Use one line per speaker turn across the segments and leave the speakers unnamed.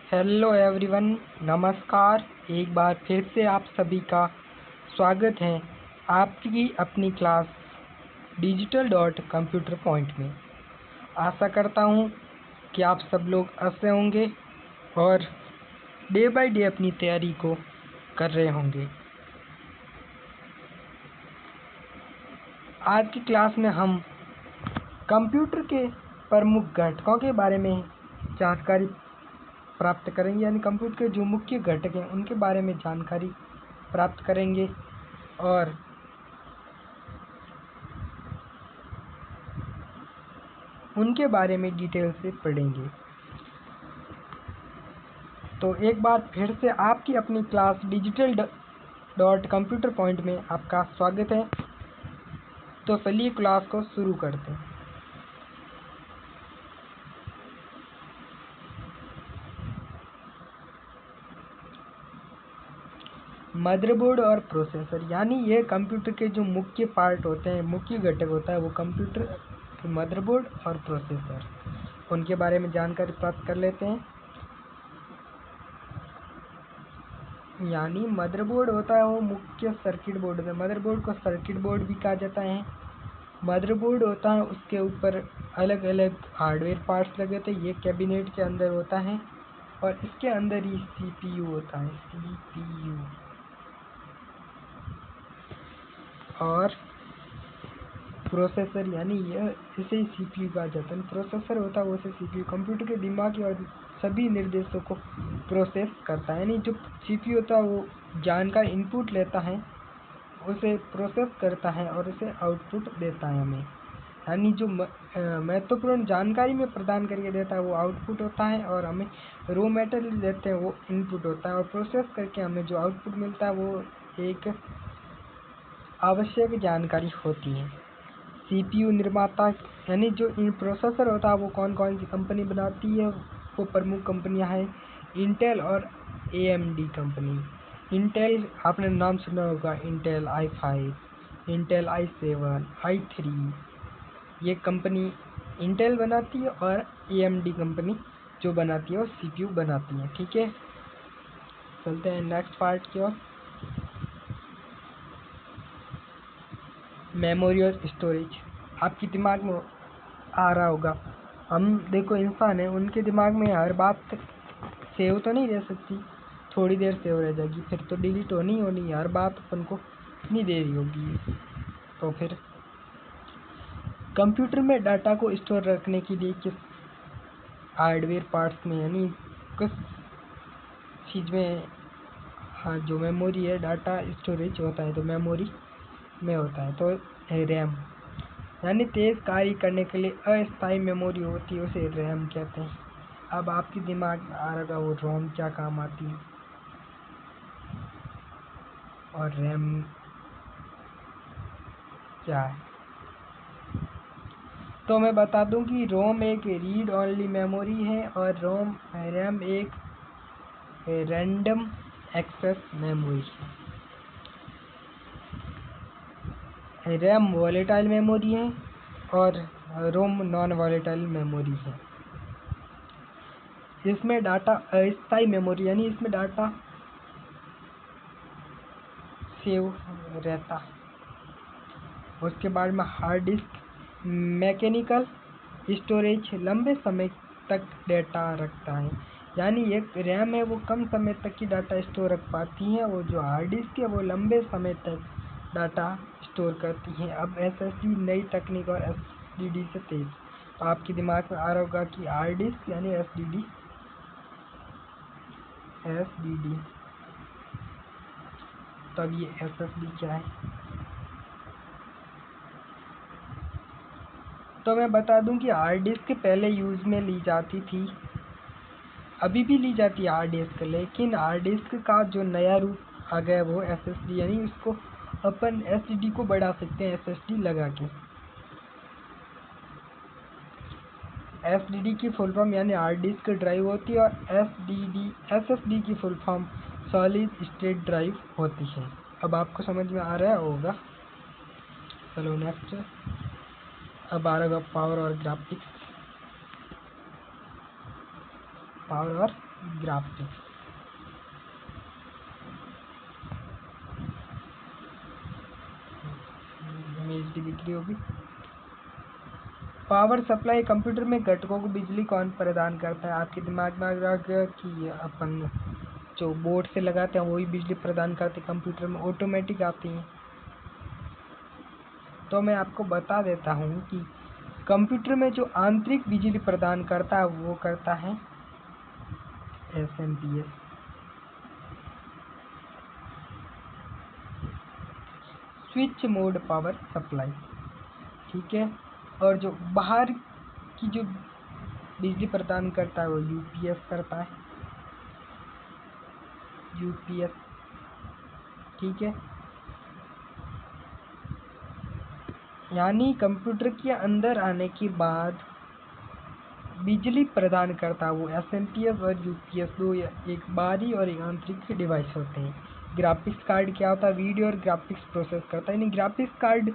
Hello everyone, नमस्कार। एक बार फिर से आप सभी का स्वागत है आपकी अपनी class digital dot computer point में। आशा करता हूँ कि आप सब लोग अच्छे होंगे और डे बाय डे अपनी तैयारी को कर रहे होंगे। आज की क्लास में हम कंप्यूटर के प्रमुख घटकों के बारे में जानकारी प्राप्त करेंगे, यानी कंप्यूटर के जो मुख्य घटक हैं उनके बारे में जानकारी प्राप्त करेंगे और उनके बारे में डिटेल से पढ़ेंगे। तो एक बार फिर से आपकी अपनी class digital dot computer point में आपका स्वागत है। तो चलिए क्लास को शुरू करते हैं। मदरबोर्ड और प्रोसेसर, यानी ये कंप्यूटर के जो मुख्य पार्ट होते हैं, मुख्य घटक होता है वो कंप्यूटर के मदरबोर्ड और प्रोसेसर, उनके बारे में जानकारी प्राप्त कर लेते हैं। यानी मदरबोर्ड होता है वो मुख्य सर्किट बोर्ड होता है। मदरबोर्ड को सर्किट बोर्ड भी कहा जाता है। मदरबोर्ड होता है, उसके ऊपर अलग अलग हार्डवेयर पार्ट्स लगे होते हैं। ये कैबिनेट के अंदर होता है और इसके अंदर ही सीपीयू होता है, सीपीयू। और प्रोसेसर, यानी यह इसे ही सीपीयू कहा जाता है। प्रोसेसर होता है वो से सीपीयू कंप्यूटर के दिमाग और सभी निर्देशों को प्रोसेस करता है। यानी जो सीपीयू होता है वो जानकारी इनपुट लेता है, उसे प्रोसेस करता है और उसे आउटपुट देता है हमें। यानी जो महत्वपूर्ण जानकारी में प्रदान करके देता है वो आउटपुट होता है और हमें रॉ मटेरियल देते हैं वो इनपुट होता है। और प्रोसेस करके हमें जो आउटपुट मिलता है वो एक आवश्यक जानकारी होती है। सीपीयू निर्माता, यानी जो इन प्रोसेसर होता है वो कौन कौन सी कंपनी बनाती है, वो प्रमुख कंपनियां हैं इंटेल और एएमडी कंपनी। इंटेल आपने नाम सुना होगा, Intel i5, Intel i7, i3, ये कंपनी इंटेल बनाती है और एएमडी कंपनी जो बनाती है वो सीपीयू बनाती है। ठीक है, चलते हैं नेक्स्ट पार्ट की ओर। मेमोरी और स्टोरेज आपके दिमाग में आ रहा होगा। हम देखो इंसान है, उनके दिमाग में हर बात सेव तो नहीं रह सकती, थोड़ी देर सेव रह जाएगी, फिर तो डिलीट होनी होनी, हर बात अपन को नहीं दे रही होगी। तो फिर कंप्यूटर में डाटा को स्टोर रखने के लिए किस हार्डवेयर पार्ट्स में, यानी किस चीज़ में, हाँ, जो मेमोरी है, डाटा स्टोरेज होता है तो मेमोरी में होता है। तो रैम, यानी तेज़ कार्य करने के लिए अस्थायी मेमोरी होती है, उसे रैम कहते हैं। अब आपके दिमाग में आ रहा वो रोम क्या काम आती है और रैम क्या है। तो मैं बता दूं कि रोम एक रीड ओनली मेमोरी है और रैम एक रैंडम एक्सेस मेमोरी है। रैम वॉलेटाइल मेमोरी है और रोम नॉन वॉलेटाइल मेमोरी है। इसमें डाटा अस्थायी मेमोरी, यानी इसमें डाटा सेव रहता है। उसके बाद में हार्ड डिस्क, मैकेनिकल स्टोरेज लंबे समय तक डाटा रखता है। यानी एक रैम है वो कम समय तक ही डाटा स्टोर रख पाती है, और जो हार्ड डिस्क है वो लंबे समय तक डाटा स्टोर करती है। अब एसएसडी नई तकनीक और एसडीडी से तेज। तो आपके दिमाग में आ रहा होगा कि हार्ड डिस्क यानी एसडीडी, तब ये एसएसडी क्या है। तो मैं बता दूं कि हार्ड डिस्क पहले यूज़ में ली जाती थी, अभी भी ली जाती है हार्ड डिस्क, लेकिन हार्ड डिस्क का जो नया रूप आ गया वो एसएसडी, यानी उसको अपन एसडी को बढ़ा सकते हैं एसएसडी लगा के। एसडीडी की फुल फॉर्म यानी हार्ड डिस्क ड्राइव होती है और एसएसडी की full form solid state drive होती है। अब आपको समझ में आ रहा होगा। चलो नेक्स्ट। अब आ रहा होगा पावर और ग्राफिक्स। पावर और ग्राफिक्स। इमेज दिख रही होगी। पावर सप्लाई कंप्यूटर में घटकों को बिजली कौन प्रदान करता है? आपके दिमाग में आ रहा है कि अपन जो बोर्ड से लगाते हैं वही बिजली प्रदान करते हैं, कंप्यूटर में ऑटोमेटिक आती हैं। तो मैं आपको बता देता हूँ कि कंप्यूटर में जो आंतरिक बिजली प्रदान करता है वो करता है SMPS. Switch mode power supply, ठीक है। और जो बाहर की जो बिजली प्रदान करता है वो यूपीएस करता है, यूपीएस, ठीक है। यानी कंप्यूटर के अंदर आने के बाद बिजली प्रदान करता है वो एसएमपीएस और यूपीएस, दो एक बाहरी और एक आंतरिक डिवाइस होते हैं। ग्राफिक्स कार्ड क्या होता है? वीडियो और ग्राफिक्स प्रोसेस करता है। यानी ग्राफिक्स कार्ड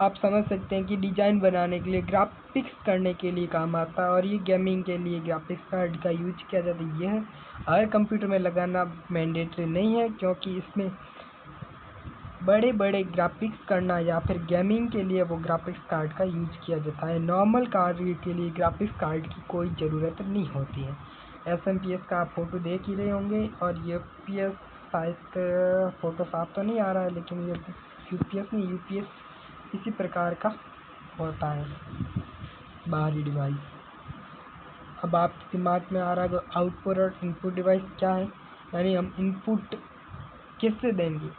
आप समझ सकते हैं कि डिजाइन बनाने के लिए, ग्राफिक्स करने के लिए काम आता है, और ये गेमिंग के लिए ग्राफिक्स कार्ड का यूज किया जाता है। यह हर कंप्यूटर में लगाना मैंडेटरी नहीं है, क्योंकि इसमें बड़े बड़े ग्राफिक्स करना या फिर गेमिंग के लिए वो ग्राफिक्स कार्ड का यूज किया जाता है। नॉर्मल कार्य के लिए ग्राफिक्स कार्ड की कोई ज़रूरत नहीं होती है। एसएमपीएस का आप फोटो देख ही रहे होंगे, और यूपीएस शायद फोटो साफ तो नहीं आ रहा है, लेकिन ये यूपीएस नहीं, यूपीएस इसी प्रकार का होता है बाहरी डिवाइस। अब आपके दिमाग में आ रहा है आउटपुट और इनपुट डिवाइस क्या है? यानी हम इनपुट किससे देंगे?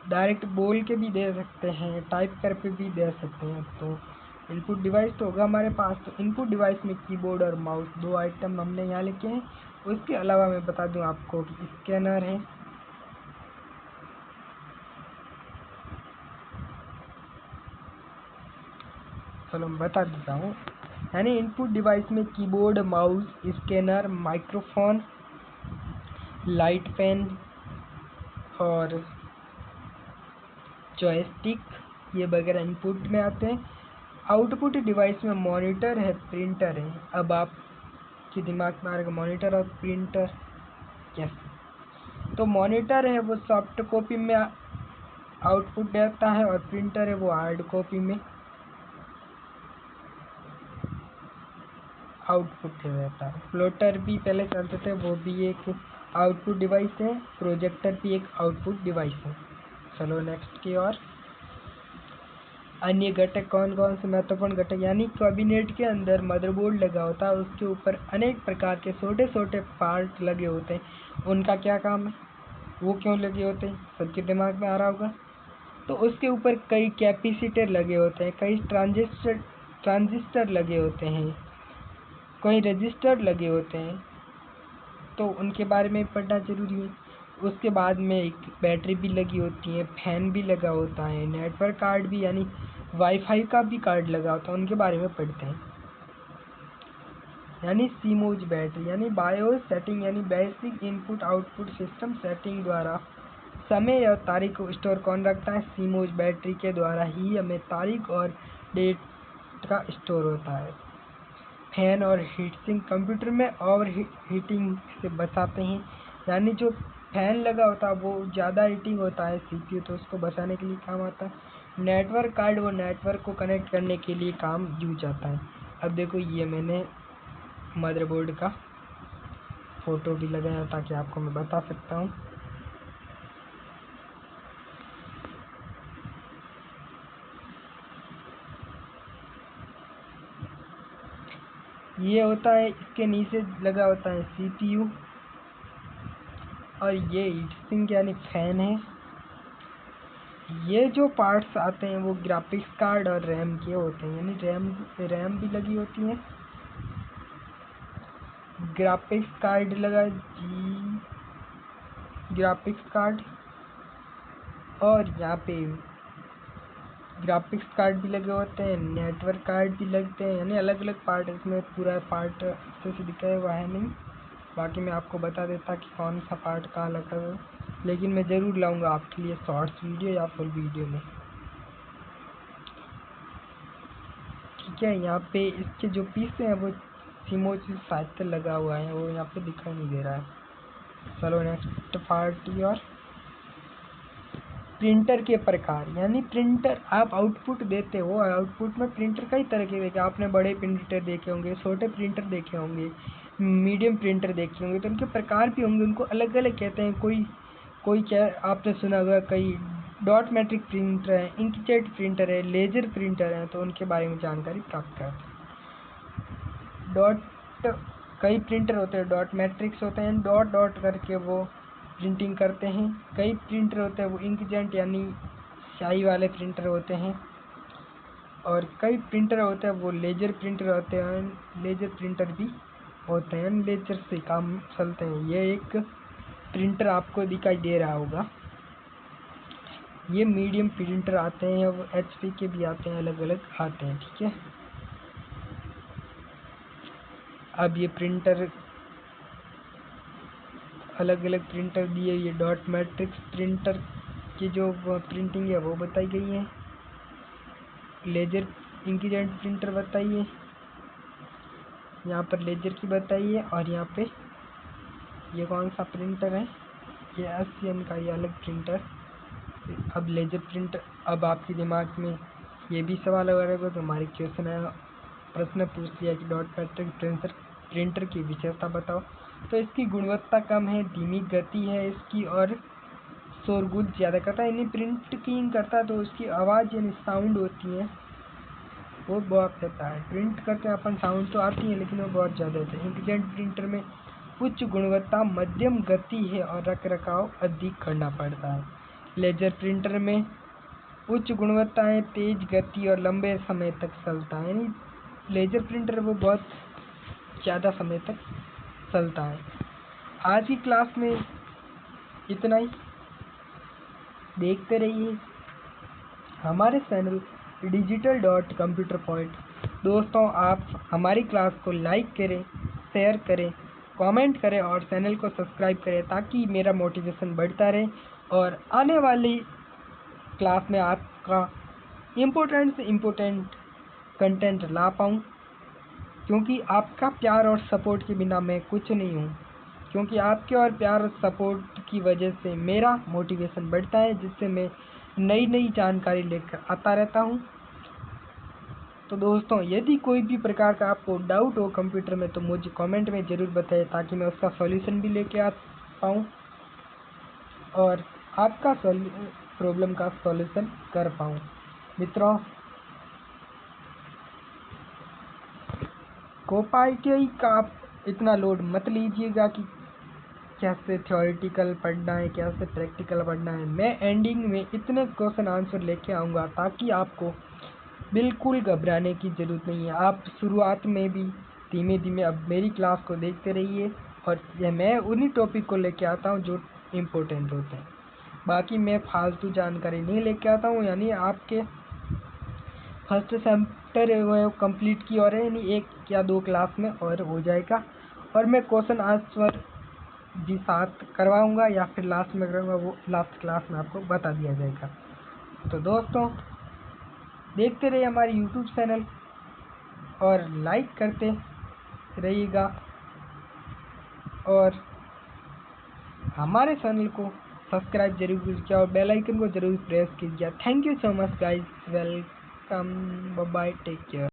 डायरेक्ट बोल के भी दे सकते हैं, टाइप करके भी दे सकते हैं। तो इनपुट डिवाइस तो होगा हमारे पास। तो इनपुट डिवाइस में कीबोर्ड और माउस, दो आइटम हमने यहाँ लिखे हैं। उसके अलावा मैं बता दूं आपको कि स्कैनर है, चलो मैं बता देता हूँ। यानी इनपुट डिवाइस में keyboard, mouse, scanner, microphone, light fan और जॉयस्टिक, ये वगैरह इनपुट में आते हैं। आउटपुट डिवाइस में मॉनिटर है, प्रिंटर है। अब आपके दिमाग में आ रहा है मॉनिटर और प्रिंटर कैसे? तो मॉनिटर है वो सॉफ्ट कॉपी में आउटपुट देता है, और प्रिंटर है वो हार्ड कॉपी में आउटपुट रहता है। प्लॉटर भी पहले चलते थे, वो भी एक आउटपुट डिवाइस है। प्रोजेक्टर भी एक आउटपुट डिवाइस है। चलो नेक्स्ट की ओर। अन्य घटक कौन कौन से महत्वपूर्ण घटक? यानी कैबिनेट के अंदर मदरबोर्ड लगा होता है, उसके ऊपर अनेक प्रकार के छोटे छोटे पार्ट लगे होते हैं। उनका क्या काम है? वो क्यों लगे होते हैं? सबके दिमाग में आ रहा होगा। तो उसके ऊपर कई कैपेसिटर लगे होते हैं, कई ट्रांजिस्टर लगे होते हैं, कई रजिस्टर लगे होते हैं। तो उनके बारे में पढ़ना जरूरी है। उसके बाद में एक बैटरी भी लगी होती है, फैन भी लगा होता है, नेटवर्क कार्ड भी यानी वाईफाई का भी कार्ड लगा होता है, उनके बारे में पढ़ते हैं। यानी सीमोज बैटरी, यानी बायोस सेटिंग, यानी basic input output system setting द्वारा समय और तारीख को स्टोर कौन रखता है? सीमोज बैटरी के द्वारा ही हमें तारीख और डेट का स्टोर होता है। फैन और हीट सिंक कंप्यूटर में ओवर हीटिंग से बचाते हैं। यानी जो फैन लगा होता है वो ज़्यादा हीटिंग होता है सीपीयू, तो उसको बचाने के लिए काम आता है। नेटवर्क कार्ड वो नेटवर्क को कनेक्ट करने के लिए काम यूज आता है। अब देखो ये मैंने मदरबोर्ड का फोटो भी लगाया ताकि आपको मैं बता सकता हूँ। ये होता है, इसके नीचे लगा होता है सीपीयू, और ये हीट सिंक यानी फैन है। ये जो पार्ट्स आते हैं वो ग्राफिक्स कार्ड और रैम के होते हैं, यानी रैम भी लगी होती है। ग्राफिक्स कार्ड लगा जी, ग्राफिक्स कार्ड, और यहाँ पे ग्राफिक्स कार्ड भी लगे होते हैं, नेटवर्क कार्ड भी लगते हैं। यानी अलग अलग पार्ट, इसमें पूरा पार्ट अच्छे से दिखाया हुआ है नहीं, बाकी मैं आपको बता देता कि कौन सा पार्ट कहाँ लगा हुआ है। लेकिन मैं ज़रूर लाऊंगा आपके लिए शॉर्ट्स वीडियो या फुल वीडियो में, ठीक है। यहाँ पे इसके जो पीस हैं वो सिमोजी साहित्य लगा हुआ है, वो यहाँ पे दिखाई नहीं दे रहा है। चलो नेक्स्ट पार्टी और प्रिंटर के प्रकार, यानी प्रिंटर आप आउटपुट देते हो, आउटपुट में प्रिंटर कई तरह के देखे, आपने बड़े प्रिंटर देखे होंगे, छोटे प्रिंटर देखे होंगे, मीडियम प्रिंटर देखे होंगे, तो उनके प्रकार भी होंगे, उनको अलग अलग कहते हैं। कोई क्या आपने सुना होगा, कई डॉट मैट्रिक प्रिंटर है, इंकजेट प्रिंटर है, लेजर प्रिंटर है, तो उनके बारे में जानकारी प्राप्त करते हैं। कई प्रिंटर होते हैं डॉट मैट्रिक्स होते हैं, डॉट डॉट करके वो प्रिंटिंग करते हैं। कई प्रिंटर होते हैं वो इंकजेट यानी स्याही वाले प्रिंटर होते हैं, और कई प्रिंटर होते हैं वो लेजर प्रिंटर होते हैं, लेजर प्रिंटर भी होते हैं, लेजर से काम चलते हैं। ये एक प्रिंटर आपको दिखाई दे रहा होगा, ये मीडियम प्रिंटर आते हैं, वो HP के भी आते हैं, अलग अलग आते हैं, ठीक है। अब ये प्रिंटर अलग अलग प्रिंटर दिए, ये डॉट मैट्रिक्स प्रिंटर की जो प्रिंटिंग है वो बताई गई है, लेजर इंकजेट प्रिंटर बताइए, यहाँ पर लेजर की बताइए, और यहाँ पे ये कौन सा प्रिंटर है, ये ASCII का ये अलग प्रिंटर। अब लेजर प्रिंटर, अब आपके दिमाग में ये भी सवाल अगर होगा तो हमारे क्वेश्चन है, प्रश्न पूछ लिया कि डॉट मैट्रिक्स प्रिंटर की विशेषता बताओ, तो इसकी गुणवत्ता कम है, धीमी गति है इसकी, और शोरगुल ज़्यादा करता है, यानी प्रिंटिंग करता है तो उसकी आवाज़ यानी साउंड होती है वो बहुत रहता है। प्रिंट करते हैं अपन, साउंड तो आती है लेकिन वो बहुत ज़्यादा होता है। इंकजेट प्रिंटर में उच्च गुणवत्ता, मध्यम गति है और रख रखाव अधिक करना पड़ता है। लेजर प्रिंटर में उच्च गुणवत्ता है, तेज गति और लंबे समय तक चलता है, यानी लेजर प्रिंटर वो बहुत ज़्यादा समय तक चलता है। आज की क्लास में इतना ही, देखते रहिए हमारे चैनल digital.computer point। दोस्तों आप हमारी क्लास को लाइक करें, शेयर करें, कमेंट करें और चैनल को सब्सक्राइब करें ताकि मेरा मोटिवेशन बढ़ता रहे और आने वाली क्लास में आपका इम्पोर्टेंट से इम्पोर्टेंट कंटेंट ला पाऊँ, क्योंकि आपका प्यार और सपोर्ट के बिना मैं कुछ नहीं हूँ, क्योंकि आपके और प्यार और सपोर्ट की वजह से मेरा मोटिवेशन बढ़ता है, जिससे मैं नई नई जानकारी लेकर आता रहता हूँ। तो दोस्तों यदि कोई भी प्रकार का आपको डाउट हो कंप्यूटर में तो मुझे कमेंट में ज़रूर बताएं ताकि मैं उसका सॉल्यूशन भी लेके आ पाऊँ और आपका प्रॉब्लम का सॉल्यूशन कर पाऊँ। मित्रों, कोपाईटीआई का आप इतना लोड मत लीजिएगा कि कैसे थ्योरेटिकल पढ़ना है, कैसे प्रैक्टिकल पढ़ना है। मैं एंडिंग में इतने क्वेश्चन आंसर लेके आऊँगा ताकि आपको बिल्कुल घबराने की ज़रूरत नहीं है। आप शुरुआत में भी धीमे धीमे अब मेरी क्लास को देखते रहिए, और यह मैं उन्हीं टॉपिक को लेके आता हूँ जो इम्पोर्टेंट होते हैं। बाकी मैं फालतू जानकारी नहीं लेके आता हूँ, यानी आपके फर्स्ट सेमेस्टर वो कंप्लीट की और है, यानी 1 या 2 क्लास में और हो जाएगा, और मैं क्वेश्चन आंसर भी साथ करवाऊँगा या फिर लास्ट में करूँगा, वो लास्ट क्लास में आपको बता दिया जाएगा। तो दोस्तों देखते रहिए हमारे यूट्यूब चैनल और लाइक करते रहिएगा और हमारे चैनल को सब्सक्राइब जरूर कीजिए और बेल आइकन को जरूर प्रेस कीजिए। Thank you so much guys, welcome, bye bye, take care.